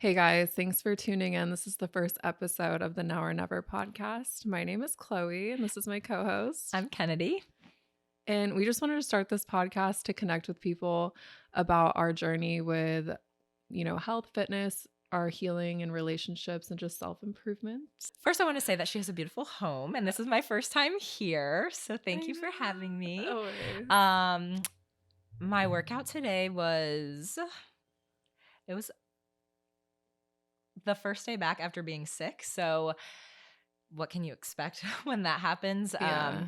Hey guys, thanks for tuning in. This is the first episode of the Now or Never podcast. My name is Chloe, and this is my co host. I'm Kennedy. And we just wanted to start this podcast to connect with people about our journey with, health, fitness, our healing and relationships, and just self improvement. First, I want to say that she has a beautiful home, and this is my first time here. So thank you for having me. Always. My workout today was the first day back after being sick. So what can you expect when that happens? Yeah.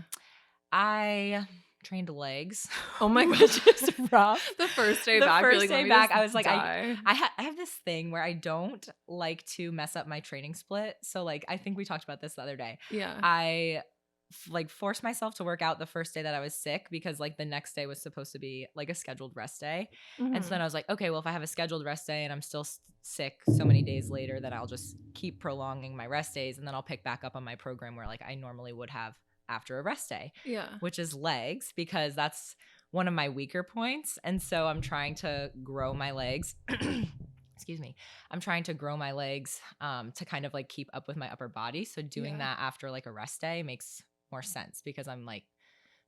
I trained legs. Oh my which gosh. is rough. The first day The back, you're first like, "Let day me back, just I was like, die." I have this thing where I don't like to mess up my training split. So like, I think we talked about this the other day. Yeah. I forced myself to work out the first day that I was sick because like the next day was supposed to be like a scheduled rest day. And so then I was like, okay, well, if I have a scheduled rest day and I'm still sick so many days later, then I'll just keep prolonging my rest days and then I'll pick back up on my program where like I normally would have after a rest day, Yeah. which is legs, because that's one of my weaker points. And so I'm trying to grow my legs. Excuse me. I'm trying to grow my legs to kind of like keep up with my upper body. So doing that after like a rest day makes more sense because I'm like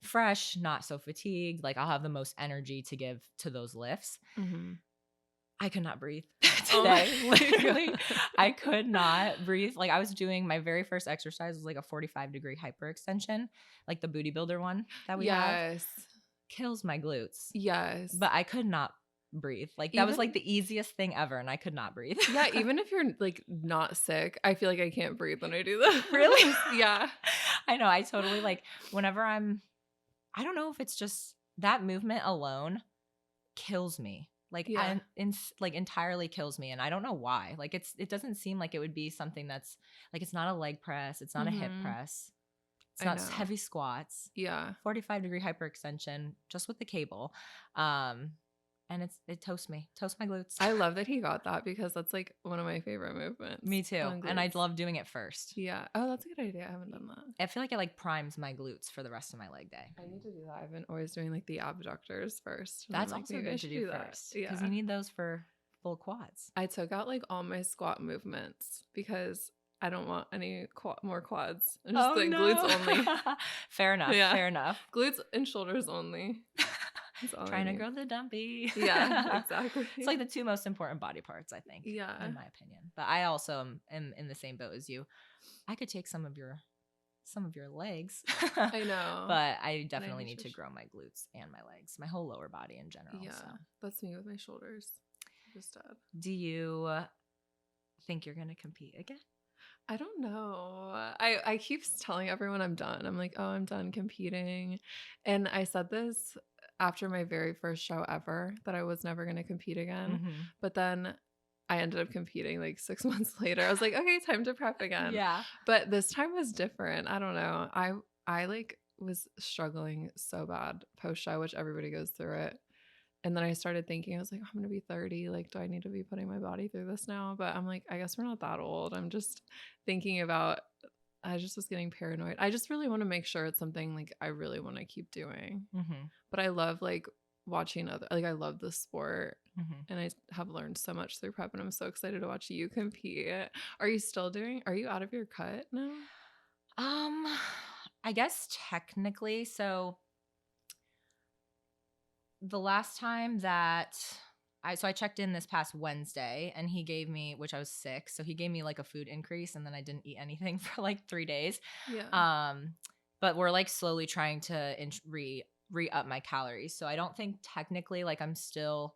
fresh, not so fatigued. Like I'll have the most energy to give to those lifts. Mm-hmm. I could not breathe Oh today. my Literally, God. I could not breathe. Like I was doing my very first exercise was like a 45-degree hyperextension, like the booty builder one that we have. Yes. Kills my glutes. Yes. But I could not breathe. Like that was like the easiest thing ever and I could not breathe. Yeah, even if you're like not sick, I feel like I can't breathe when I do that. Really? Yeah. I know. I totally like whenever I don't know if it's just that movement alone kills me. Like Yeah. like entirely kills me and I don't know why. Like it doesn't seem like it would be something that's like it's not a leg press, it's not a hip press. It's I not know. heavy squats. Yeah. 45-degree hyperextension just with the cable. And it toasts my glutes. I love that he got that because that's like one of my favorite movements. Me too. And I love doing it first. Yeah. Oh, that's a good idea. I haven't done that. I feel like it like primes my glutes for the rest of my leg day. I need to do that. I've been always doing like the abductors first. That's also good to do first. Because you need those for full quads. I took out like all my squat movements because I don't want any more quads. I'm just glutes only. Fair enough. Yeah. Fair enough. Glutes and shoulders only. Trying to grow the dumpy. Yeah, exactly. It's like the two most important body parts, I think. Yeah. In my opinion. But I also am in the same boat as you. I could take some of your legs. I know. But I definitely need to grow my glutes and my legs, my whole lower body in general. Yeah. So. That's me with my shoulders. Just dead. Do you think you're going to compete again? I don't know. I keep telling everyone I'm done. I'm like, oh, I'm done competing. And I said this after my very first show ever that I was never going to compete again. Mm-hmm. But then I ended up competing like 6 months later. I was like, okay, time to prep again. Yeah. But this time was different. I don't know. I like was struggling so bad post show, which everybody goes through it. And then I started thinking, I was like, I'm going to be 30. Like, do I need to be putting my body through this now? But I'm like, I guess we're not that old. I'm just thinking about, I just was getting paranoid. I just really want to make sure it's something like I really want to keep doing. Mm-hmm. But I love like watching I love the sport. Mm-hmm. And I have learned so much through prep and I'm so excited to watch you compete. Are you out of your cut now? I guess technically. So the last time that I checked in this past Wednesday and he gave me, which I was sick. So he gave me like a food increase and then I didn't eat anything for like 3 days. Yeah. But we're like slowly trying to re-up my calories. So I don't think technically like I'm still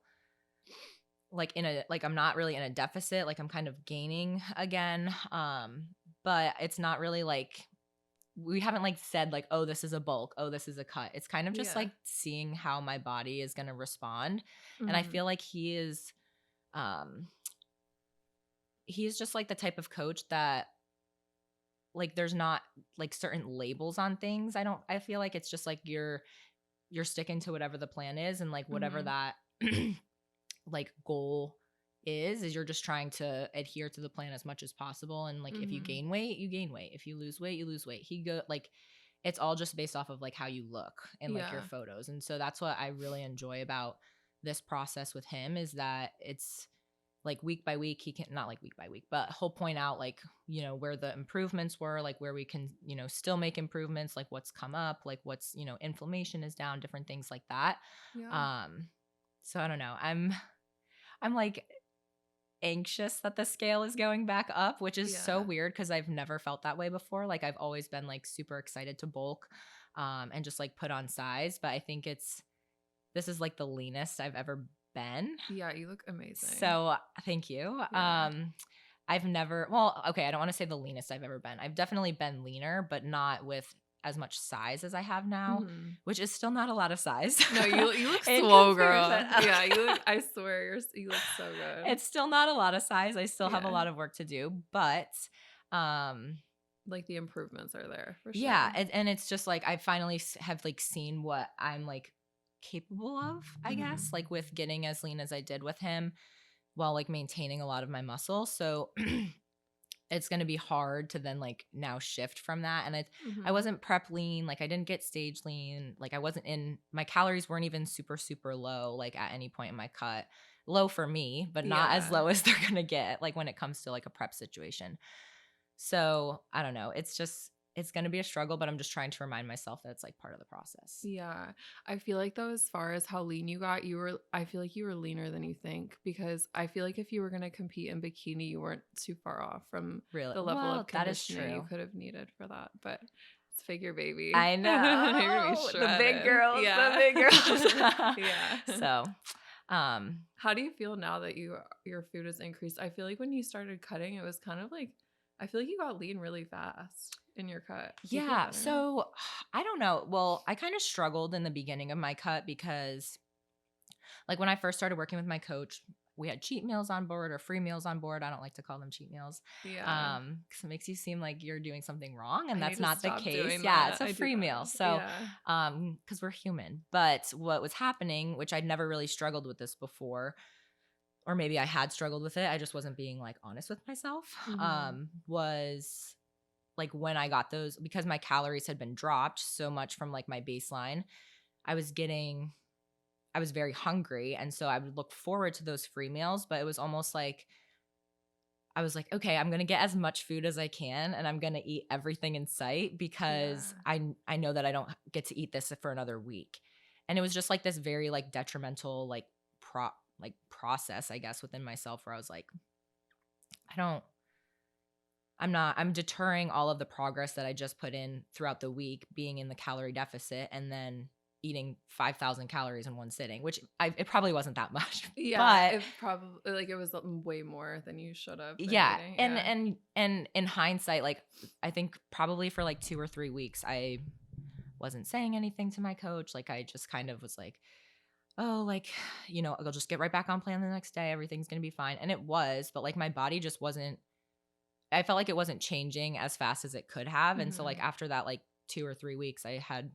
like I'm not really in a deficit. Like I'm kind of gaining again. But it's not really like, we haven't like said like, oh, this is a bulk, oh, this is a cut. It's kind of just like seeing how my body is going to respond. Mm-hmm. And I feel like he's just like the type of coach that like there's not like certain labels on things. I feel like it's just like you're sticking to whatever the plan is and like whatever that like goal is you're just trying to adhere to the plan as much as possible. And like if you gain weight, you gain weight. If you lose weight, you lose weight. It's all just based off of like how you look and like your photos. And so that's what I really enjoy about this process with him is that it's like week by week, he can not like week by week, but he'll point out like, where the improvements were, like where we can, still make improvements, like what's come up, like what's, inflammation is down, different things like that. Yeah. Um, so I don't know. I'm like anxious that the scale is going back up, which is so Yeah. weird because I've never felt that way before. Like I've always been like super excited to bulk and just like put on size. But I think this is like the leanest I've ever been. Yeah, you look amazing. So thank you. Yeah. I've never, well, okay, I don't want to say the leanest I've ever been. I've definitely been leaner, but not with as much size as I have now, Mhm. which is still not a lot of size No, you look in swole, girl. comparison. Yeah, you look I swear you look so good. It's still not a lot of size. I still have a Yeah. lot of work to do, but um Like the improvements are there for yeah, sure. and it's just like I finally have like seen what I'm like capable of, I guess, Mhm. like with getting as lean as I did with him while like maintaining a lot of my muscle. So it's going to be hard to then like now shift from that. And I Mhm. wasn't prep lean, like I didn't get stage lean, like I wasn't in my calories weren't even super super low like at any point in my cut. Low for me, but not as Yeah. low as they're going to get like when it comes to like a prep situation. So, I don't know. It's going to be a struggle, but I'm just trying to remind myself that it's like part of the process. Yeah. I feel like though, as far as how lean you got, I feel like you were leaner than you think, because I feel like if you were going to compete in bikini, you weren't too far off from Really? the level of Well, that is conditioning you true. could have needed for that. But it's figure baby. I You're going to be know. The big shredded. girls, the Yeah. big girls. Yeah. So, um How do you feel now that your food has increased? I feel like when you started cutting, it was kind of like, I feel like you got lean really fast in your cut. Do you feel yeah, better now? so I don't know. Well, I kind of struggled in the beginning of my cut because like when I first started working with my coach, we had cheat meals on board or free meals on board. I don't like to call them cheat meals. Yeah. Cuz it makes you seem like you're doing something wrong and I need that's to not the stop case. doing Yeah, that. it's a I do free that. meal. So, Yeah. cuz we're human. But what was happening, which I'd never really struggled with this before, or maybe I had struggled with it, I just wasn't being like honest with myself. Mhm. Was like when I got those because my calories had been dropped so much from like my baseline. I was getting I was very hungry, and so I would look forward to those free meals, but it was almost like I was like, "Okay, I'm gonna get as much food as I can, and I'm gonna eat everything in sight because Yeah. I know that I don't get to eat this for another week." And it was just like this very like detrimental process, I guess, within myself where I was like, I don't I'm deterring all of the progress that I just put in throughout the week being in the calorie deficit and then eating 5,000 calories in one sitting, which it probably wasn't that much. Yeah, But it probably like it was way more than you should have been yeah, eating. and Yeah. and in hindsight, like I think probably for like 2 or 3 weeks I wasn't saying anything to my coach. Like I just kind of was like, "Oh, like, I'll just get right back on plan the next day. Everything's going to be fine." And it was, but like my body just wasn't I felt like it wasn't changing as fast as it could have. And so like Mhm. after that like 2 or 3 weeks I had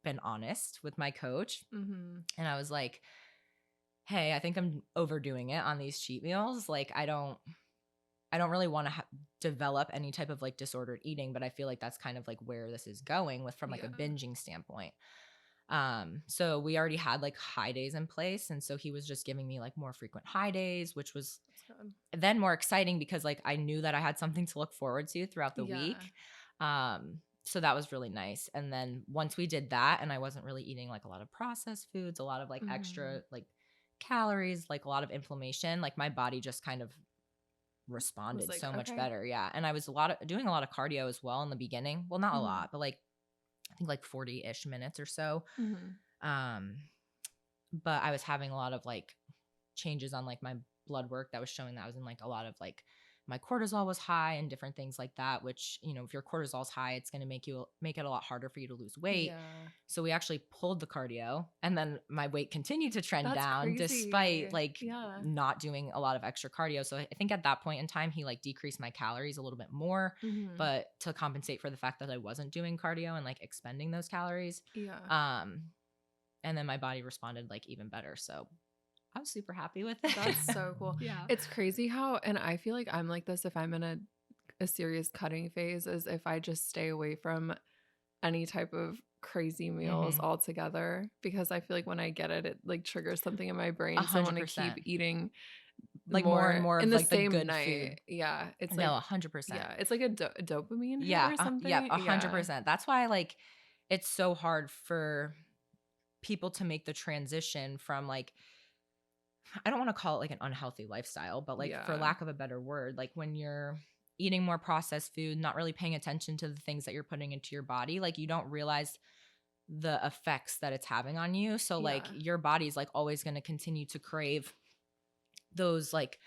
been honest with my coach Mhm. and I was like, "Hey, I think I'm overdoing it on these cheat meals. Like I don't really want to develop any type of like disordered eating, but I feel like that's kind of like where this is going with from like a Yeah. binging standpoint." So we already had like high days in place and so he was just giving me like more frequent high days, which was That's good. then more exciting because like I knew that I had something to look forward to throughout the Yeah. week. So that was really nice. And then once we did that and I wasn't really eating like a lot of processed foods, a lot of like extra Mhm. like calories, like a lot of inflammation, like my body just kind of Was responded like, so much okay. better. Yeah. And I was doing a lot of cardio as well in the beginning. Well, not a Mhm. lot, but like I think like 40-ish minutes or so. Mhm. Um, but I was having a lot of like changes on like my blood work that was showing that I was in like a lot of like my cortisol was high and different things like that, which, if your cortisol's high, it's going to make it a lot harder for you to lose weight. Yeah. So we actually pulled the cardio and then my weight continued to trend That's down despite crazy. like Yeah. not doing a lot of extra cardio. So I think at that point in time, he like decreased my calories a little bit more, Mhm. but to compensate for the fact that I wasn't doing cardio and like expending those calories. Yeah. Um, and then my body responded like even better. So I was super happy with it. That's so cool. Yeah. It's crazy how, and I feel like I'm like this if I'm in a serious cutting phase, is if I just stay away from any type of crazy meals Mhm. altogether, because I feel like when I get it, it like triggers something in my A brain. So I want to keep 100%. eating like more and more more in of the like the same good food. night. Yeah, it's No, like 100%. yeah, it's like a dopamine hit Yeah, or yep, something. Yeah. 100%. That's why like it's so hard for people to make the transition from like I don't want to call it like an unhealthy lifestyle, but like for Yeah. lack of a better word, like when you're eating more processed food, not really paying attention to the things that you're putting into your body, like you don't realize the effects that it's having on you. So like Yeah. your body's like always going to continue to crave those like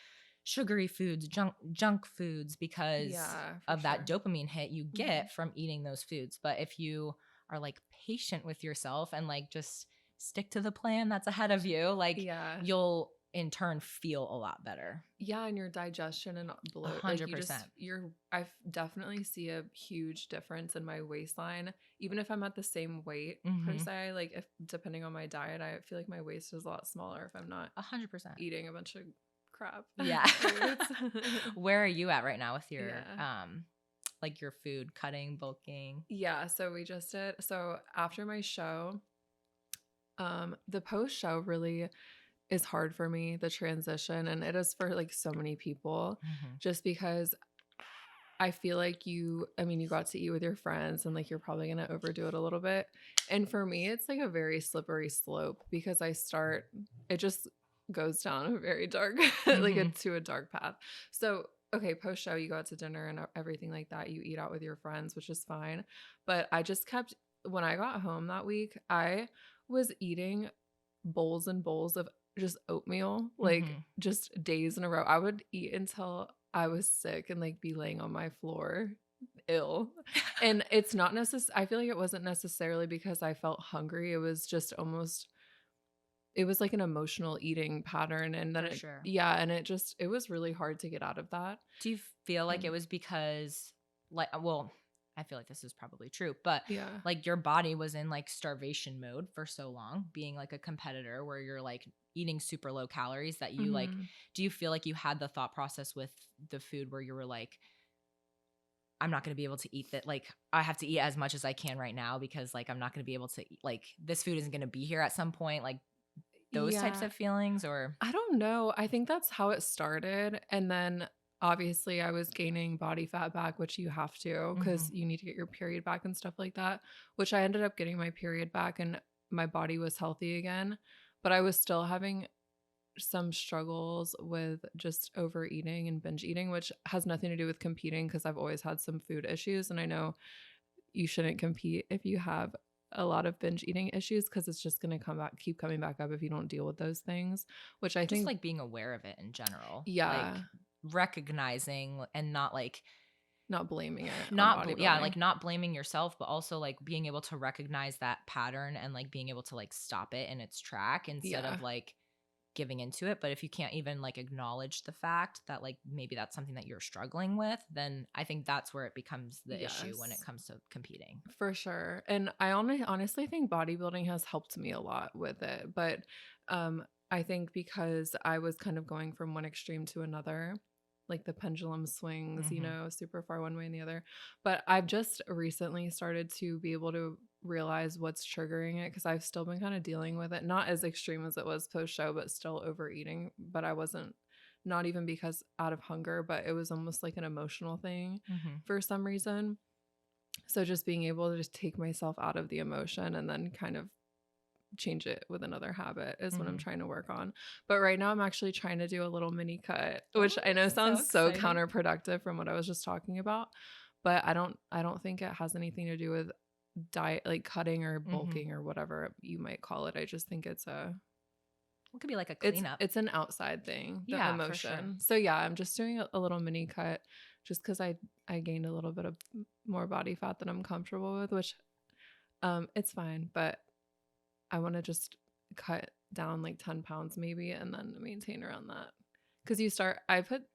sugary foods, junk foods because Yeah, for of that sure. dopamine hit you Mhm. get from eating those foods. But if you are like patient with yourself and like just stick to the plan that's ahead of you, like Yeah. you'll in turn feel a lot better. Yeah, and your digestion and A bloat, like hundred you just percent. definitely see a huge difference in my waistline. Even if I'm at the same weight per Mm-hmm. se, like if depending on my diet, I feel like my waist is a lot smaller if I'm not 100%. eating a bunch of crap Yeah. foods. Where are you at right now with your Yeah. like your food cutting, bulking? Yeah, so we just did so after my show, the post show really is hard for me, the transition, and it is for like so many people Mm-hmm. just because I feel like you got to eat with your friends and like you're probably going to overdo it a little bit. And for me, it's like a very slippery slope because it just goes down a very dark, like Mm-hmm. to a dark path. So, okay, post show, you go out to dinner and everything like that. You eat out with your friends, which is fine. But when I got home that week, I was eating bowls and bowls of just oatmeal, like Mm-hmm. just days in a row. I would eat until I was sick and like be laying on my floor ill. And it's not I feel like it wasn't necessarily because I felt hungry. It was just almost it was like an emotional eating pattern and then For sure. it was really hard to get out of that. Do you feel like it And was because like well, I feel like this is probably true, but yeah. like your body was in like starvation mode for so long, being like a competitor where you're like eating super low calories that you like Mhm. do you feel like you had the thought process with the food where you were like I'm not going to be able to eat that like I have to eat as much as I can right now because like I'm not going to be able to eat, like this food isn't going to be here at some point like those types Yeah. of feelings or I don't know. I think that's how it started. And then obviously I was gaining body fat back, which you have to because Mhm. you need to get your period back and stuff like that, which I ended up getting my period back and my body was healthy again. But I was still having some struggles with just overeating and binge eating, which has nothing to do with competing because I've always had some food issues. And I know you shouldn't compete if you have a lot of binge eating issues because it's just going to keep coming back up if you don't deal with those things, which I Just think, like being aware of it in general, like yeah, recognizing and not like not blaming it on yeah, bodybuilding. like not blaming yourself, but also like being able to recognize that pattern and like being able to like stop it in its track instead Yeah. of like giving into it. But if you can't even like acknowledge the fact that like maybe that's something that you're struggling with, then I think that's where it becomes the issue when it Yes. comes to competing. For sure. And honestly think bodybuilding has helped me a lot with it. But I think because I was kind of going from one extreme to another, like the pendulum swings, Hmm. super far one way and the other. But I've just recently started to be able to realize what's triggering it because I've still been kind of dealing with it. Not as extreme as it was post show, but still overeating. But I wasn't, not even because out of hunger, but it was almost like an emotional thing Hmm. for some reason. So just being able to just take myself out of the emotion and then kind of change it with another habit is what I'm Hmm. trying to work on. But right now I'm actually trying to do a little mini cut, which Oh, I know so sounds so exciting. counterproductive from what I was just talking about, but I don't think it has anything to do with diet like cutting or Hmm. bulking or whatever you might call it. I just think It could be like a cleanup. it's an outside thing, the Yeah, for sure. emotion. So yeah, I'm just doing a little mini cut just cuz I gained a little bit of more body fat than I'm comfortable with, which it's fine, but I want to just cut down like 10 pounds maybe and then maintain around that. Cause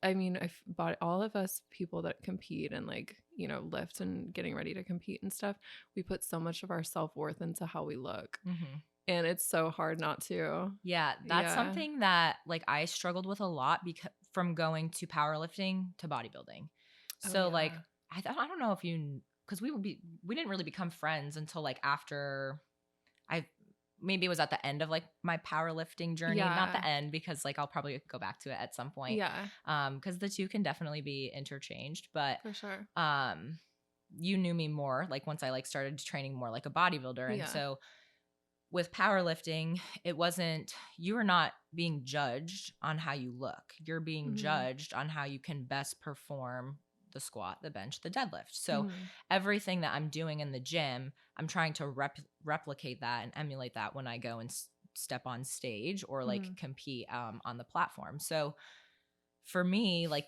I mean, I've bought all of us people that compete and like, lift and getting ready to compete and stuff. We put so much of our self worth into how we look. Hmm. And it's so hard not to. Yeah, that's Yeah. something that like I struggled with a lot because from going to powerlifting to bodybuilding. Oh, So like yeah. I don't know if you because we didn't really become friends until like after I maybe it was at the end of like my powerlifting journey, not Yeah. the end because like I'll probably go back to it at some point. Yeah. Because the two can definitely be interchanged, but For sure. um you knew me more like once I like started training more like a bodybuilder. And Yeah. so with powerlifting, it wasn't, you are not being judged on how you look. You're being Mhm. judged on how you can best perform the squat, the bench, the deadlift. So Mhm. everything that I'm doing in the gym, I'm trying to replicate that and emulate that when I go and step on stage or like Mhm. compete on the platform. So for me, like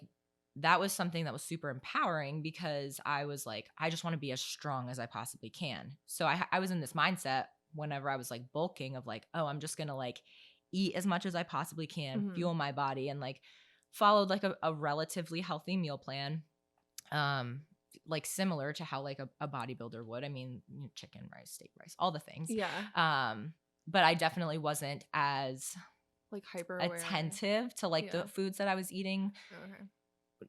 that was something that was super empowering because I was like, I just want to be as strong as I possibly can. So I was in this mindset whenever I was like bulking of like, oh, I'm just going to like eat as much as I possibly can, Mhm. fuel my body, and like followed like a relatively healthy meal plan. Um, like similar to how like a bodybuilder would. I mean, chicken, rice, steak, rice, all the things. Yeah. Um, but I definitely wasn't as Like hyper aware. attentive to like Yeah. the foods that I was eating Okay.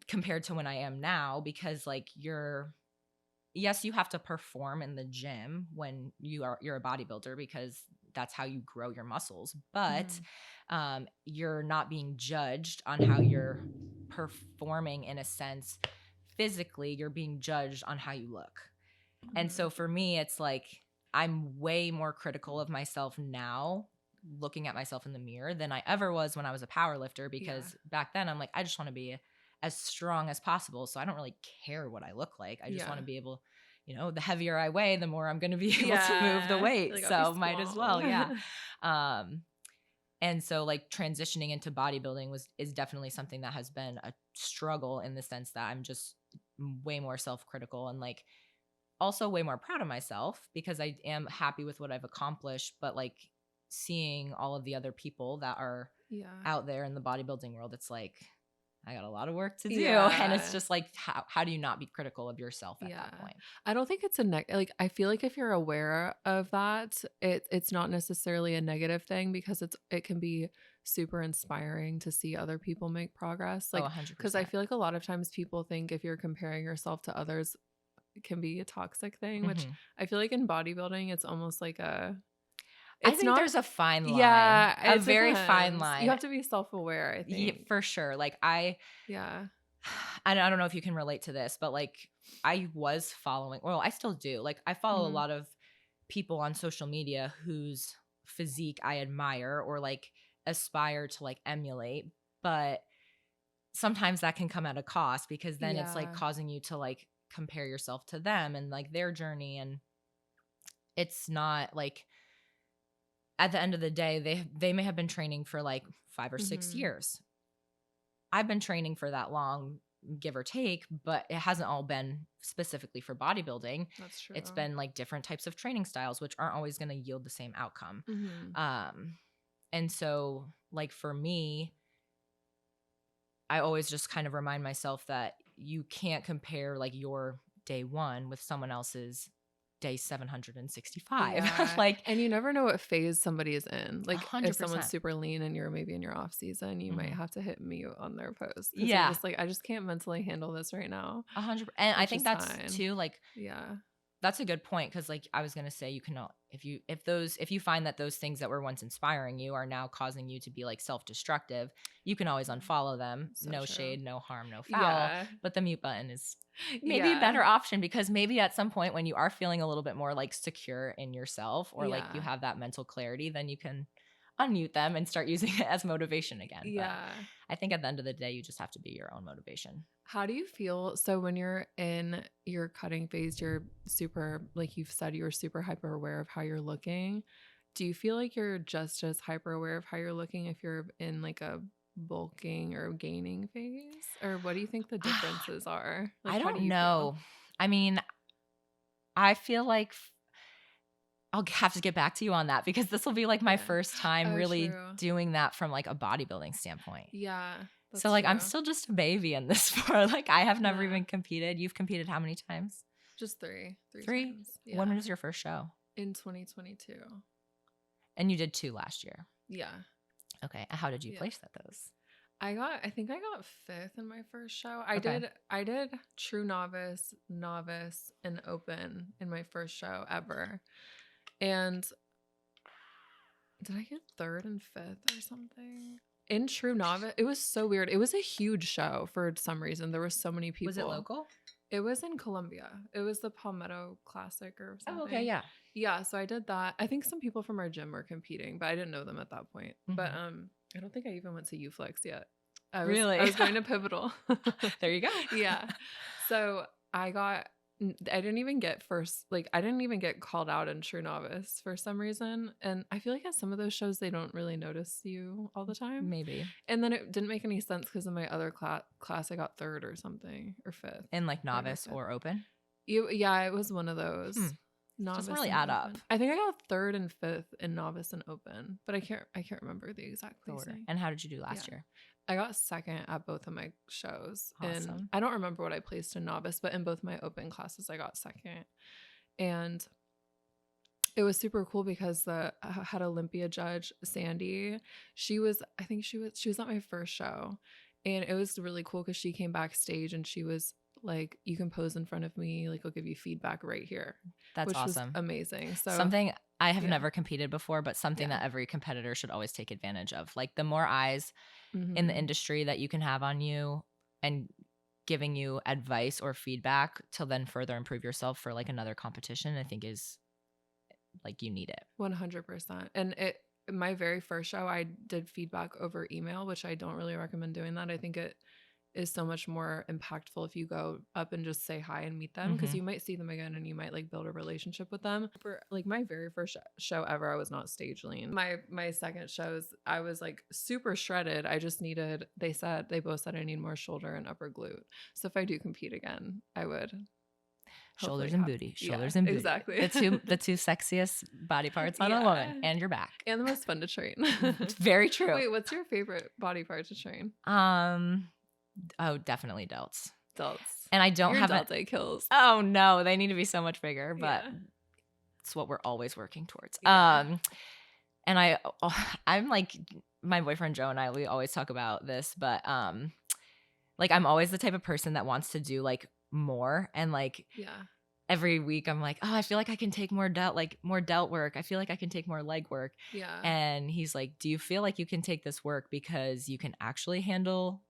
compared to when I am now because like yes, you have to perform in the gym when you're a bodybuilder because that's how you grow your muscles, but Mhm. you're not being judged on how you're performing in a sense physically, you're being judged on how you look. And so Mhm. for me, it's like I'm way more critical of myself now, looking at myself in the mirror than I ever was when I was a power lifter, Yeah. because back then I'm like, I just want to be as strong as possible. So I don't really care what I look like. I just want Yeah. to be able, the heavier I weigh, the more I'm going to be able to move the Yeah. weight. Like, I'll be So might as well. strong. Yeah. Um, and so like transitioning into bodybuilding is definitely something that has been a struggle in the sense that I'm just way more self-critical and like also way more proud of myself because I am happy with what I've accomplished, but like seeing all of the other people that are Yeah. out there in the bodybuilding world, it's like I got a lot of work to do. And it's Yeah. just like how do you not be critical of yourself at Yeah. that point? I don't think it's a like, I feel like if you're aware of that, it's not necessarily a negative thing because it can be super inspiring to see other people make progress. Oh, Like, because I 100%. feel like a lot of times people think if you're comparing yourself to others, it can be a toxic thing, which Hmm. I feel like in bodybuilding, it's almost like I it's think not, there's a fine line, yeah, a it very fine depends. You line. have to be self-aware, I Yeah, think. for sure. Like Yeah. I don't know if you can relate to this, but like I was following, well, I still do. Like I follow a Mhm. lot of people on social media whose physique I admire or like aspire to like emulate, but sometimes that can come at a cost because then it's like Yeah. causing you to like compare yourself to them and like their journey, and it's not like at the end of the day they may have been training for like 5 or 6 Mhm. years. I've been training for that long, give or take, but it hasn't all been specifically for bodybuilding. That's It's true. been like different types of training styles, which aren't always going to yield the same outcome. Mhm. Um, and so, like for me, I always just kind of remind myself that you can't compare like your day one with someone else's day 765. Yeah, Like and you never know what phase somebody is in. Like, if someone's 100%. super lean and you're maybe in your off season, you might Hmm. have to hit mute on their post because 'cause you're Yeah, just like, "I just can't mentally handle this right now," 100. And I which think is that's fine. too like Yeah. that's a good point because like I was gonna say you cannot if you find that those things that were once inspiring you are now causing you to be like self-destructive, you can always Yeah. unfollow them. So No true. shade, no harm, no foul. Yeah. But the mute button is maybe a Yeah. better option because maybe at some point when you are feeling a little bit more like secure in yourself or like you Yeah. have that mental clarity, then you can unmute them and start using it as motivation again. But Yeah. I think at the end of the day, you just have to be your own motivation. How do you feel so when you're in your cutting phase, you're super like you've said, you're super hyper aware of how you're looking. Do you feel like you're just as hyper aware of how you're looking if you're in like a bulking or gaining phase? Or what do you think the differences are? Like, I how do don't you feel? know. I mean, I feel like I'll have to get back to you on that because this will be like my Yeah. first time Oh, really true. doing that from like a bodybuilding standpoint. Yeah, So that's like I'm true. still just a baby in this sport. Like I have never Yeah. even competed. You've competed how many times? Just three 3? times. When Yeah. was your first show? In 2022. And you did 2 last year. Yeah. Okay. How did you Yeah. place at those? I think I got fifth in my first show. Okay. I did true novice, novice, and open in my first show ever. And did I get third and fifth or something? In True Novice, it was so weird. It was a huge show for some reason. There were so many Was it people. local? It was in Columbia. It was the Palmetto Classic or Oh, okay, something. yeah. Yeah, so I did that. I think some people from our gym were competing, but I didn't know them at that point. But Mhm. I don't think I even went to UFlex yet. I Really? was going to Pivotal. There you go. Yeah. So I didn't even get first, like I didn't even get called out in True Novice for some reason. And I feel like at some of those shows they don't really notice you all the time. Maybe. And then it didn't make any sense because in my other class I got third or something or fifth. In like Third or novice fifth. or open? Yeah, it was one of those. Doesn't Novice really and add up. open. I think I got third and fifth in novice and open, but I can't remember the exact The order. placing. And how did you do Yeah. last year? I got second at both of my shows. And Awesome. I don't remember what I placed in novice, but in both my open classes I got second. And it was super cool because the had Olympia judge Sandy. I think she was at my first show, and it was really cool because she came backstage and she was like, "You can pose in front of me. Like, I'll give you feedback right here," That's which was awesome. amazing. So Something I have yeah, never competed before, but something yeah, that every competitor should always take advantage of. Like the more eyes in the hmm industry that you can have on you and giving you advice or feedback to then further improve yourself for like another competition, I think is like you need it. 100%. And my very first show, I did feedback over email, which I don't really recommend doing that. I think it is so much more impactful if you go up and just say hi and meet them because Mhm. you might see them again and you might like build a relationship with them. For like my very first show ever, I was not stage lean. My second shows, I was like super shredded. I just needed. They both said I need more shoulder and upper glute. So if I do compete again, I would hopefully Shoulders and have. booty, Yeah, shoulders and booty. exactly. The two sexiest body parts on a woman, Yeah, and your back. and the most fun to train. It's very true. Wait, what's your favorite body part to train? Um, oh, definitely delts. Delts. And I don't Your have it. delt kills. Oh no, they need to be so much bigger, but Yeah. it's what we're always working towards. Yeah. And I'm like my boyfriend Joe and I, we always talk about this, but like I'm always the type of person that wants to do like more, and like Yeah. every week I'm like, oh, I feel like I can take more delt work. I feel like I can take more leg work. Yeah. And he's like, do you feel like you can take this work because you can actually handle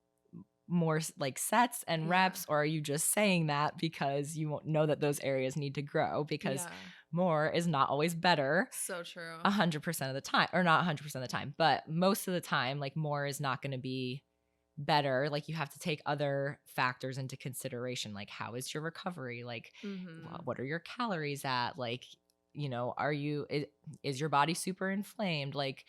more like sets and reps, or are you just saying that because you won't know that those areas need to grow? Because Yeah. more is not always better So true. 100% of the time, or not 100% of the time, but most of the time, like more is not going to be better. Like you have to take other factors into consideration, like how is your recovery, like Mm-hmm. what are your calories at, like is your body super inflamed, like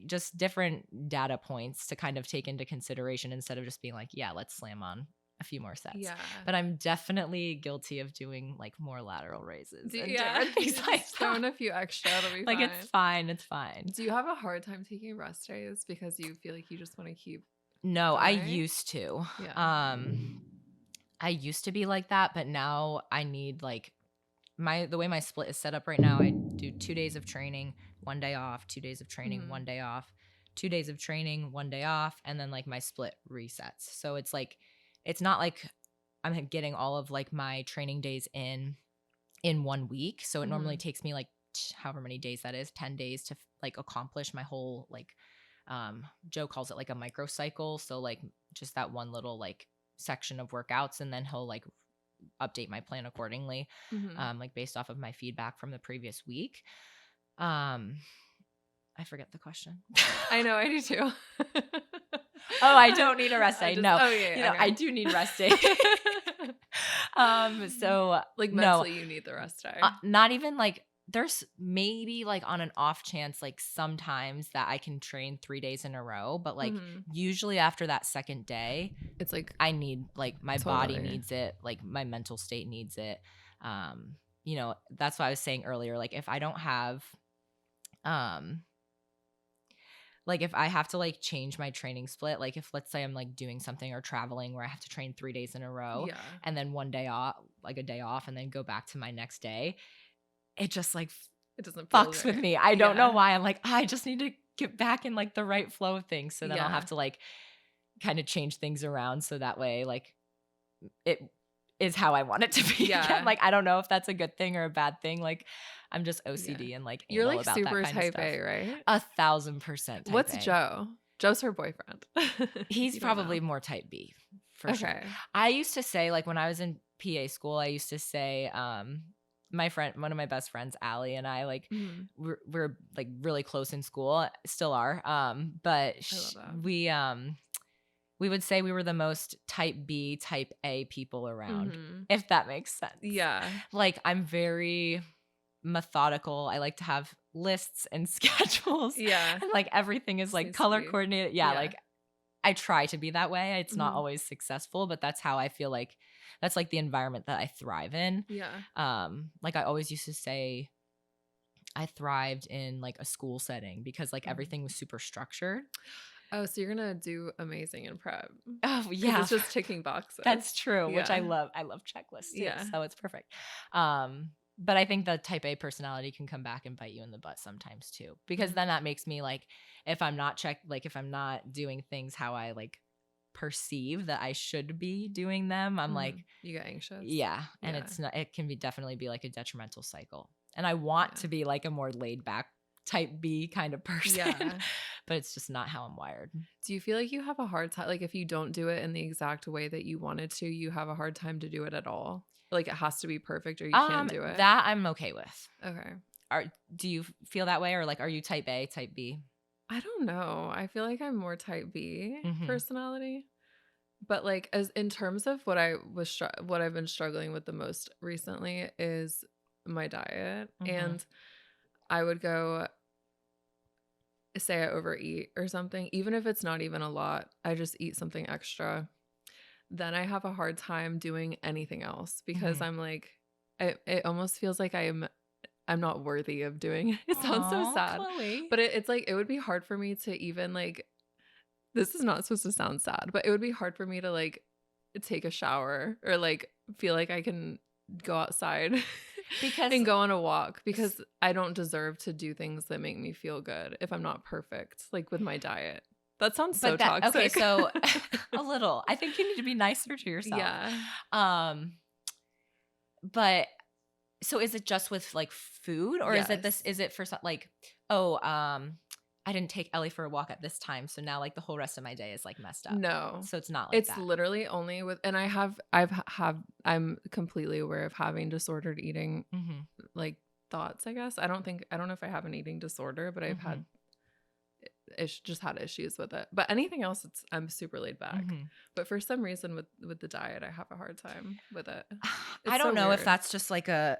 just different data points to kind of take into consideration instead of just being like, yeah, let's slam on a few more sets. Yeah. But I'm definitely guilty of doing like more lateral raises and Yeah. different things Just like throwing that. a few extra, it'll be Like fine. it's fine. Do you have a hard time taking rest days because you feel like you just want to keep No, I going? used to. Yeah. I used to be like that, but now I need like the way my split is set up right now, I do 2 days of training, 1 day off, 2 days of training, Mm-hmm. 1 day off, 2 days of training, 1 day off, and then like my split resets. So it's like it's not like I'm getting all of like my training days in 1 week. So it normally Mm-hmm. takes me like however many days that is, 10 days to like accomplish my whole like Joe calls it like a microcycle. So like just that one little like section of workouts, and then he'll like update my plan accordingly, Mm-hmm. like based off of my feedback from the previous week. I forget the question. I know, I do too. Oh, I don't need a rest day. No, oh yeah, you know, okay. I do need rest day. So like no, mentally you need the rest day. not even like there's maybe like on an off chance, like sometimes that I can train 3 days in a row, but like Mhm. usually after that second day, It's like I need like my body totally. needs it, like my mental state needs it. You know, that's what I was saying earlier. Like if I don't have, like if I have to like change my training split, like if let's say I'm like doing something or traveling where I have to train 3 days in a row Yeah. and then 1 day off, like a day off, and then go back to my next day, it just like It doesn't feel fucks with right. me. I don't know Yeah. why. I'm like, I just need to get back in like the right flow of things. So then I'll Yeah. have to like kind of change things around so that way like it is how I want it to be again. Yeah. Like, I don't know if that's a good thing or a bad thing. Like, I'm just Yeah. OCD and like You're anal like about that super kind of type stuff. A, right? 1,000% type What's A. Joe? Joe's her boyfriend. If He's you don't probably know. more type B for sure. Okay. I used to say, like, when I was in PA school, I used to say, my friend, one of my best friends, Allie, and I, like, Mhm. we're like really close in school, still are. But I love that. we would say we were the most type B, type A people around, Mhm. if that makes sense. Yeah. Like, I'm very methodical. I like to have lists and schedules, Yeah. and like everything is like Seems to color be. coordinated. Yeah, Yeah. like I try to be that way. It's not Mhm. always successful, but that's how I feel like that's like the environment that I thrive in. Yeah. Like I always used to say I thrived in like a school setting because like Mhm. everything was super structured. Oh, so you're gonna do amazing in prep Oh because yeah, it's just ticking boxes. that's true, which I Yeah. love. I love checklists too, Yeah. so it's perfect. But I think the type A personality can come back and bite you in the butt sometimes too, because Mhm. then that makes me like, if I'm not doing things how I like perceive that I should be doing them, I'm like, Mhm. You get anxious. yeah, and Yeah. it can be definitely be like a detrimental cycle. And I want Yeah. to be like a more laid back type B kind of person, Yeah. but it's just not how I'm wired. Do you feel like you have a hard time like, if you don't do it in the exact way that you wanted to, you have a hard time to do it at all? Like, it has to be perfect or you can't do it? That I'm okay with. Okay. Are Do you feel that way, or like are you type A, type B? I don't know. I feel like I'm more type B Mhm. personality. But, like, as in terms of what I've been struggling with the most recently is my diet, Mhm. and I would go say I overeat or something, even if it's not even a lot, I just eat something extra, then I have a hard time doing anything else because Mhm. I'm like it almost feels like I'm not worthy of doing it. It sounds so Aw, sad, Chloe. but it's like it would be hard for me to even like this is not supposed to sound sad, but it would be hard for me to like take a shower or like feel like I can go outside Because and go on a walk s because I don't deserve to do things that make me feel good if I'm not perfect, like with my diet. That sounds so but that okay, toxic. so a little. I think you need to be nicer to yourself. Yeah. Um, but so is it just with like food, or Yes. is it for some like, oh, I didn't take Ellie for a walk at this time, so now like the whole rest of my day is like messed up. No. So it's not like It's that. literally only with and I'm completely aware of having disordered eating, Mhm. like, thoughts, I guess. I don't know if I have an eating disorder, but I've Mhm. had just had issues with it. But anything else, I'm super laid back. Mhm. But for some reason with the diet, I have a hard time with it. I It's so don't know if weird. that's just like a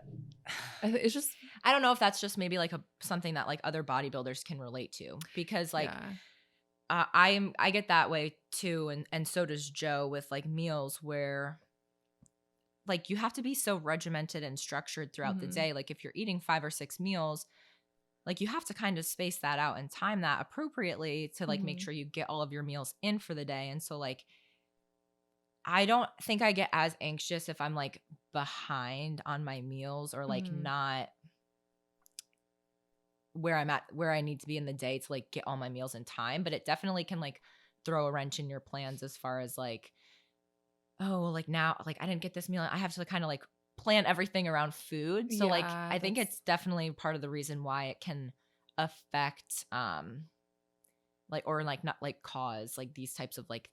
It's just I don't know if that's just maybe like a something that like other bodybuilders can relate to, because like yeah. I get that way too, and so does Joe with like meals where like you have to be so regimented and structured throughout the Mhm. day. Like if you're eating 5 or 6 meals, like you have to kind of space that out and time that appropriately to like make Mhm. sure you get all of your meals in for the day. And so like I don't think I get as anxious if I'm like behind on my meals or like Mhm. not where I'm at where I need to be in the day to like get all my meals in time, but it definitely can like throw a wrench in your plans as far as like, oh, well, like now like I didn't get this meal. I have to kind of like plan everything around food. So like Yeah, I think that's it's definitely part of the reason why it can affect like or like not like cause like these types of like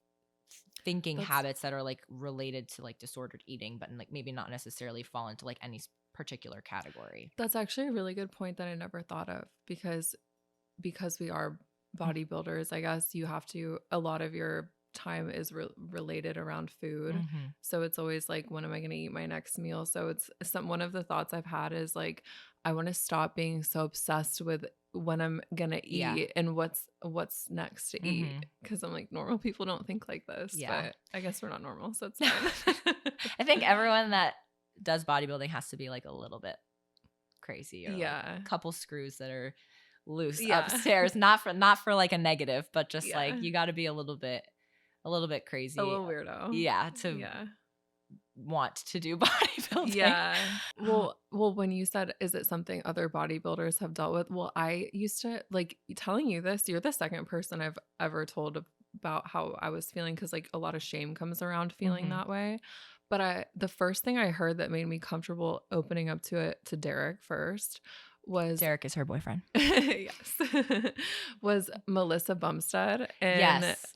thinking that's habits that are like related to like disordered eating, but like maybe not necessarily fall into like any particular category. that's actually a really good point that I never thought of because we are bodybuilders, I guess you have to a lot of your time is related around food. Mm-hmm. So it's always like, when am I going to eat my next meal? So it's one of the thoughts I've had is like, I want to stop being so obsessed with when I'm going to Yeah. eat and what's next to Mm-hmm. eat. Cause I'm like, normal people don't think like this, Yeah. but I guess we're not normal. So it's fine. I think everyone that does bodybuilding has to be like a little bit crazy or like Yeah. a couple screws that are loose Yeah. upstairs, not for like a negative, but just like Yeah. you got to be a little bit A crazy, little weirdo. yeah, to Yeah. want to do bodybuilding. Yeah. Well, when you said, "Is it something other bodybuilders have dealt with?" Well, I used to like telling you this, you're the second person I've ever told about how I was feeling because like a lot of shame comes around feeling Mhm. that way. But the first thing I heard that made me comfortable opening up to it to Derek first was Derek is her boyfriend. yes, was Melissa Bumstead and, Yes.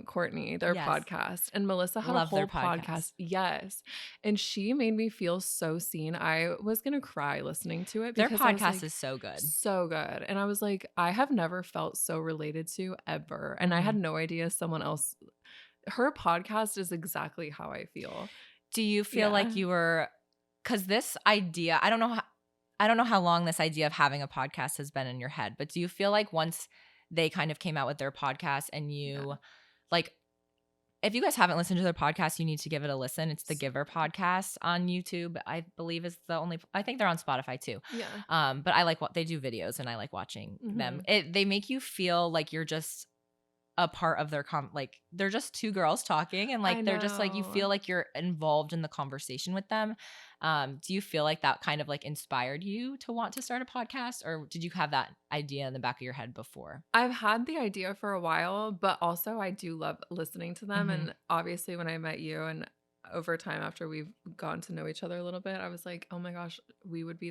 Courtney, their Yes. podcast, and Melissa had a Love their whole podcast. podcast. Yes, and she made me feel so seen. I was gonna cry listening to it Their because I was podcast like, is so good. so good, and I was like, I have never felt so related to ever, and I had Mhm. no idea someone else her podcast is exactly how I feel. Do you feel Yeah. like you were, because this idea, I don't know how long this idea of having a podcast has been in your head, but do you feel like once they kind of came out with their podcast and Yeah. you like, if you guys haven't listened to their podcast, you need to give it a listen. It's the So Giver good. podcast on YouTube. I believe is the only. I think they're on Spotify too. Yeah. But I like what they do videos and I like watching them. Mhm. They make you feel like you're just a part of their like they're just two girls talking and I like they're just like you know. feel like you're involved in the conversation with them. Do you feel like that kind of like inspired you to want to start a podcast, or did you have that idea in the back of your head before? I've had the idea for a while, but also I do love listening to them, Hmm. and obviously when I met you and over time after we've gotten to know each other a little bit, I was like, "Oh my gosh, we would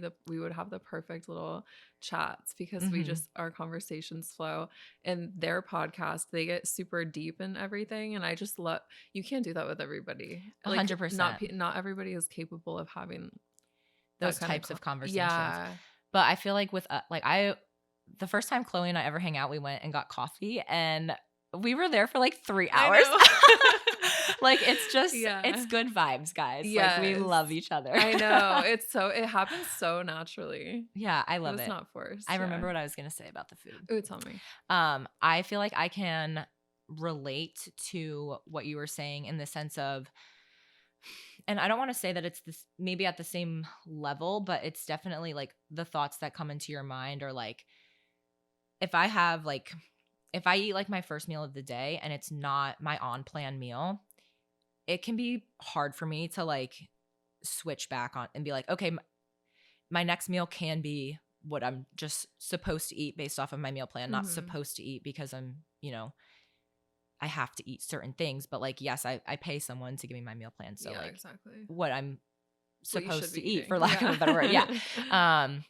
have the perfect little chats because we Hmm. just our conversations flow." And their podcast, they get super deep in everything, and I just love you can't do that with everybody. A Like hundred not percent not everybody is capable of having that those kind of types of conversations. yeah. But I feel like with like the first time Chloe and I ever hang out, we went and got coffee and we were there for like 3 I hours. know. Like it's just Yeah. it's good vibes, guys. Like we Yes. love each other. I know. It happens so naturally. Yeah, I It love was it. not forced. I Yeah. remember what I was going to say about the food. Ooh, tell me. I feel like I can relate to what you were saying in the sense of, and I don't want to say that it's this maybe at the same level, but it's definitely like the thoughts that come into your mind are like, if I have like, if I eat like my first meal of the day and it's not my on plan meal, it can be hard for me to like switch back on and be like, okay, my next meal can be what I'm just supposed to eat based off of my meal plan, not Mhm. supposed to eat because I have to eat certain things. But like, yes, I pay someone to give me my meal plan. So Yeah, like exactly. what I'm What you should supposed be to eat, for eating. lack of a better word. Yeah. Yeah. Um,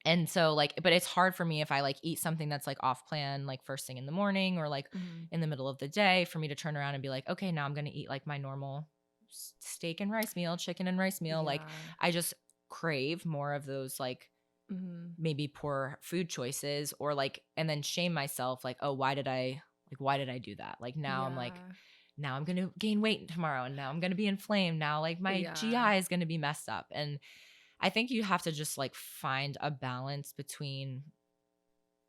and so like, but it's hard for me if I like eat something that's like off plan, like first thing in the morning or like Mhm. in the middle of the day, for me to turn around and be like, okay, now I'm going to eat like my normal steak and rice meal, chicken and rice meal. Like Yeah. I just crave more of those like Mhm. maybe poor food choices, or like, and then shame myself like, oh, why did I do that? Like now I'm like, Yeah. now I'm going to gain weight tomorrow and now I'm going to be inflamed. Now like my Yeah. GI is going to be messed up. And I think you have to just like find a balance between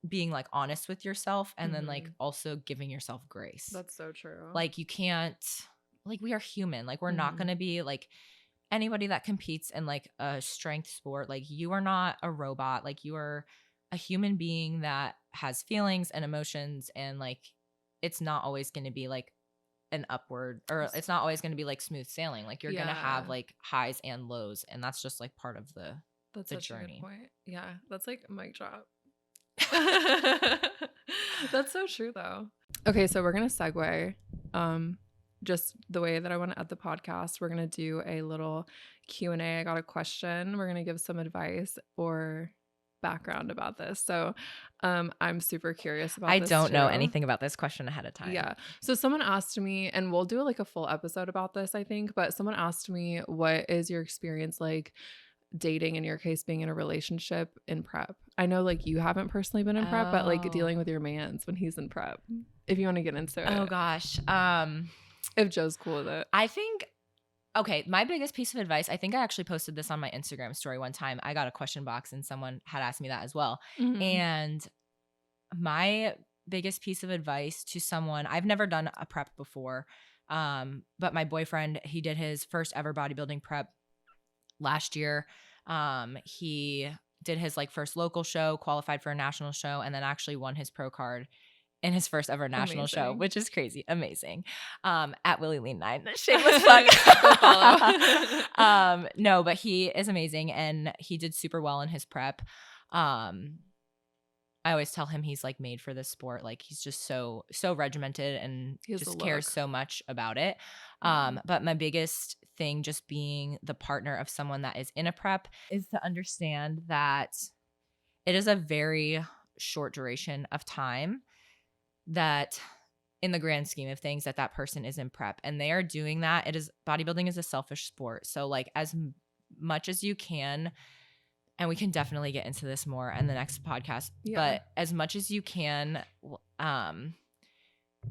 being like honest with yourself and then like Mhm. also giving yourself grace. That's so true. Like you can't, like we are human. Like we're not going Mhm. to be like anybody that competes in like a strength sport. Like you are not a robot. Like you are a human being that has feelings and emotions, and like it's not always going to be like an upward, or Yes. it's not always going to be like smooth sailing. Like you're going to have Yeah. like highs and lows, and that's just like part of That's the such a good journey. point. Yeah. That's like a mic drop. That's so true though. Okay, so we're gonna segue. Just the way that I want to end the podcast, we're gonna do a little Q&A. I got a question. We're gonna give some advice or background about this. So I'm super curious about I this don't know too. anything about this question ahead of time. Yeah. So someone asked me, and we'll do like a full episode about this, I think, but someone asked me, what is your experience like dating, in your case, being in a relationship in prep? I know like you haven't personally been in prep, but like Oh. dealing with your man's when he's in prep. If you want to get into Oh it. gosh. If Joe's cool with it. I think, okay, my biggest piece of advice, I think I actually posted this on my Instagram story one time. I got a question box and someone had asked me that as well. Mhm. And my biggest piece of advice to someone, I've never done a prep before. But my boyfriend, he did his first ever bodybuilding prep last year. He did his like first local show, qualified for a national show, and then actually won his pro card in his first ever national show, Amazing. which is crazy. Amazing. At Willie Lean 9. Shameless plug. Go follow. No, but he is amazing and he did super well in his prep. I always tell him he's like made for this sport. Like he's just so regimented and He has the just cares look. so much about it. Yeah. But my biggest thing, just being the partner of someone that is in a prep, is to understand that it is a very short duration of time, that in the grand scheme of things, that that person is in prep and they are doing that. It is, bodybuilding is a selfish sport. So like as much as you can, and we can definitely get into this more in the next podcast, Yeah. but as much as you can, um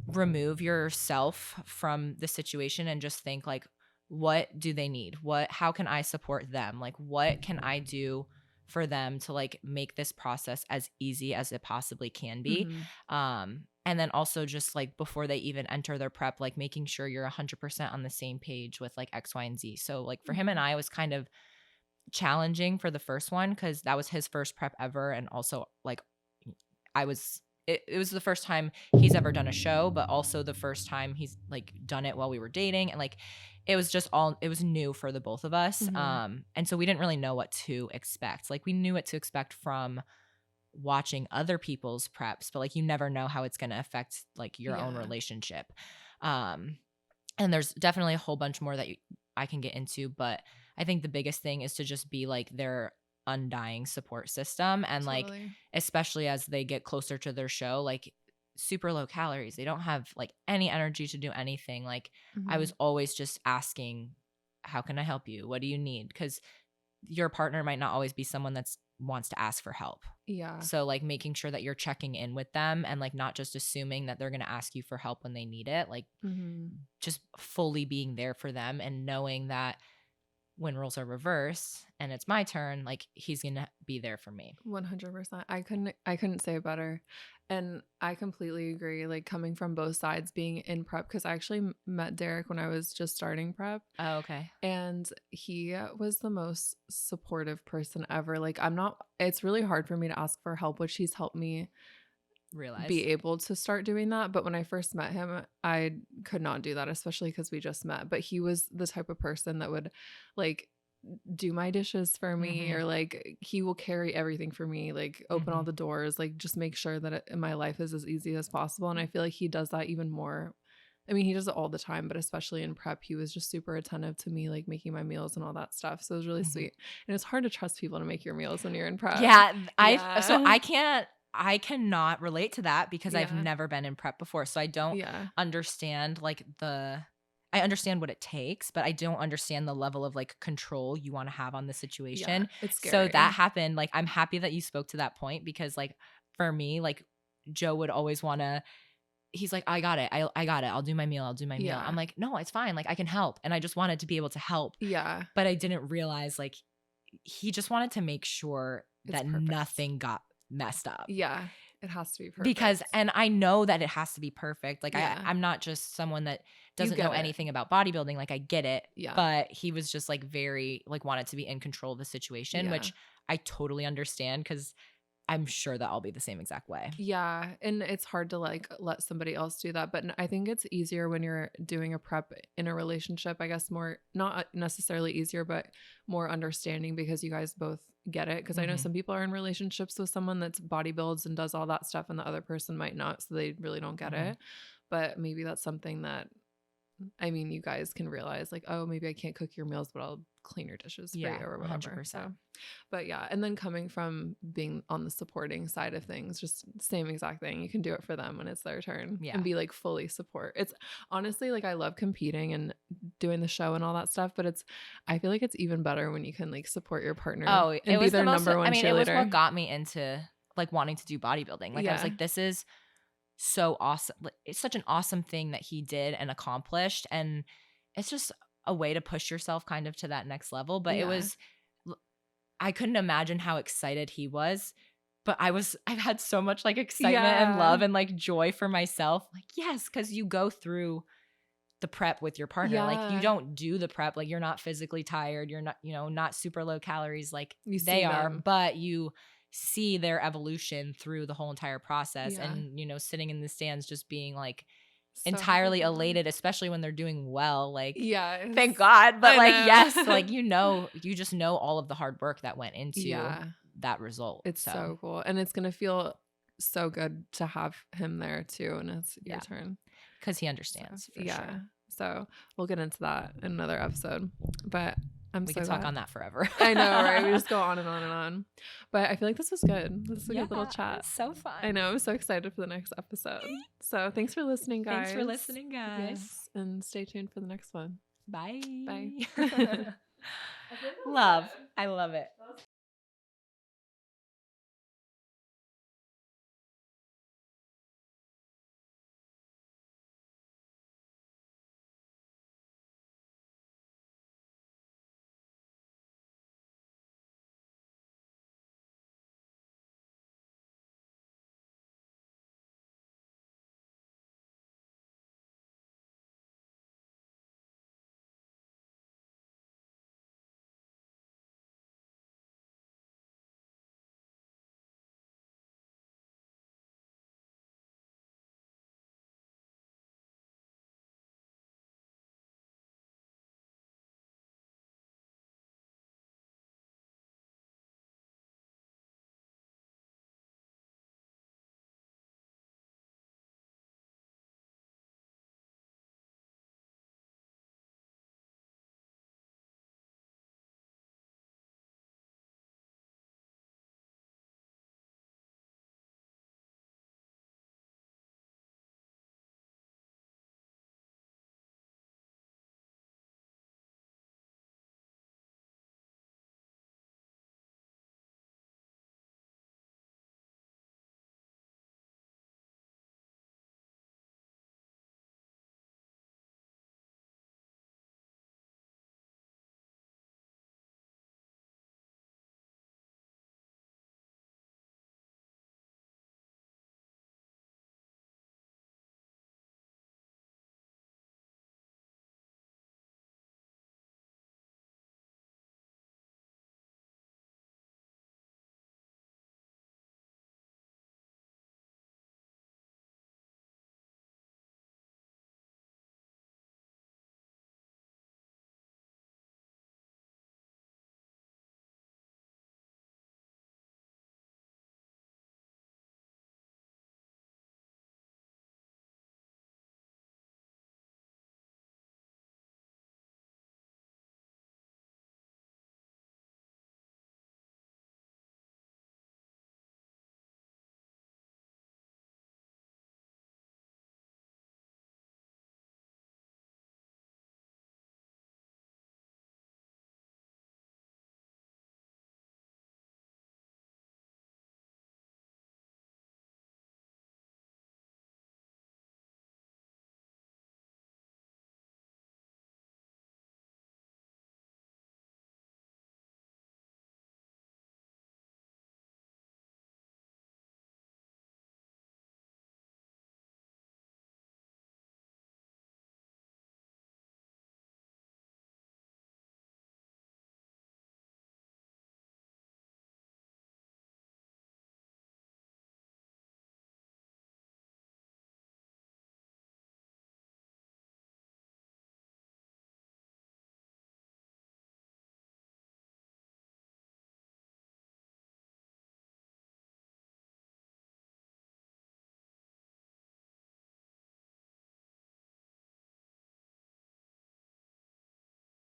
remove yourself from the situation and just think like, what do they need? How can I support them? Like, what can I do for them to like make this process as easy as it possibly can be? Mhm. And then also just like before they even enter their prep, like making sure you're 100% on the same page with like X, Y, and Z. So like for him and Mhm. I, it was kind of challenging for the first one because that was his first prep ever. And also like it was the first time he's ever done a show, but also the first time he's like done it while we were dating. And like it was new for the both of us. Mhm. And so we didn't really know what to expect. Like we knew what to expect from watching other people's preps, but like you never know how it's going to affect like your own Yeah. relationship. Um and there's definitely a whole bunch more that I can get into, but I think the biggest thing is to just be like their undying support system. And like, Totally. especially as they get closer to their show, like super low calories, they don't have like any energy to do anything. Like, I was Mhm. always just asking, how can I help you? What do you need? Because your partner might not always be someone that's wants to ask for help. Yeah. So like making sure that you're checking in with them and like not just assuming that they're going to ask you for help when they need it. Like Mhm. just fully being there for them and knowing that when roles are reversed and it's my turn, like he's going to be there for me. 100%. I couldn't say it better. And I completely agree, like coming from both sides, being in prep, because I actually met Derek when I was just starting prep, Oh, okay. and he was the most supportive person ever. Like it's really hard for me to ask for help, which he's helped me Realize. be able to start doing that. But when I first met him, I could not do that, especially because we just met. But he was the type of person that would like do my dishes for me, Mm-hmm. or like he will carry everything for me, like open all Mm-hmm. the doors, like just make sure that my life is as easy as possible. And I feel like he does that even more. I mean, he does it all the time, but especially in prep, he was just super attentive to me, like making my meals and all that stuff. So it was really Mm-hmm. sweet. And it's hard to trust people to make your meals when you're in prep. Yeah. So Yeah. I cannot relate to that because I've Yeah. never been in prep before. So I don't Yeah. understand I understand what it takes, but I don't understand the level of like control you want to have on the Yeah. situation. It's So that scary. happened. Like, I'm happy that you spoke to that point because, like, for me, like, Joe would always want to, he's like, I got it. I got it. I'll do my meal. I'll do my meal. I'm Yeah. like, no, it's fine. Like, I can help. And I just wanted to be able to help. Yeah. But I didn't realize, like, he just wanted to make sure It's that perfect. nothing got messed up. Yeah. It has to be Because, perfect. and I know that it has to be perfect. Like Yeah. I'm not just someone that You doesn't know get it. anything about bodybuilding. Like I get it, Yeah. but he was just like very like wanted to be in control of the situation, Yeah. which I totally understand because I'm sure that I'll be the same exact way. Yeah, and it's hard to like let somebody else do that, but I think it's easier when you're doing a prep in a relationship. I guess more not necessarily easier, but more understanding because you guys both get it. Because I know Hmm. some people are in relationships with someone that's bodybuilds and does all that stuff, and the other person might not, so they really don't get Hmm. it. But maybe that's something that I mean, you guys can realize like, oh, maybe I can't cook your meals, but I'll clean your dishes for you Yeah, or whatever. 100%. So but yeah, and then coming from being on the supporting side of things, just same exact thing. You can do it for them when it's their turn and Yeah. be like fully support. It's honestly like I love competing and doing the show and all that stuff, but I feel like it's even better when you can like support your partner Oh, it and be was the their most. number I one mean, it was what cheerleader. got me into like wanting to do bodybuilding. Like I was Yeah. like, this is so awesome. Like, it's such an awesome thing that he did and accomplished. And it's just a way to push yourself kind of to that next level. But it Yeah. was, I couldn't imagine how excited he was. But I've had so much like excitement and Yeah. love and like joy for myself. Like, yes, because you go through the prep with your partner. Like, you Yeah. don't do the prep. Like, you're not physically tired. You're not, not super low calories like You they see are, them. but you see their evolution through the whole entire process. Yeah. And, sitting in the stands just being like, So happy entirely for them. elated, especially when they're doing well. Like, Yes. thank God. But I like, yes, know. like, you just know all of the hard work that went into Yeah. that result. It's So, so cool, and it's gonna feel so good to have him there too, and it's your yeah, turn. because he So, understands for yeah. sure. So we'll get into that in another episode. But I'm We so could talk glad. on that forever. I know, right? We just go on and on and on. But I feel like this was good. This is a Yeah, good little chat. it's so fun. I know. I'm so excited for the next episode. So thanks for listening, guys. Thanks for listening, guys. Yes. And stay tuned for the next one. Bye. Bye. Love. I love it.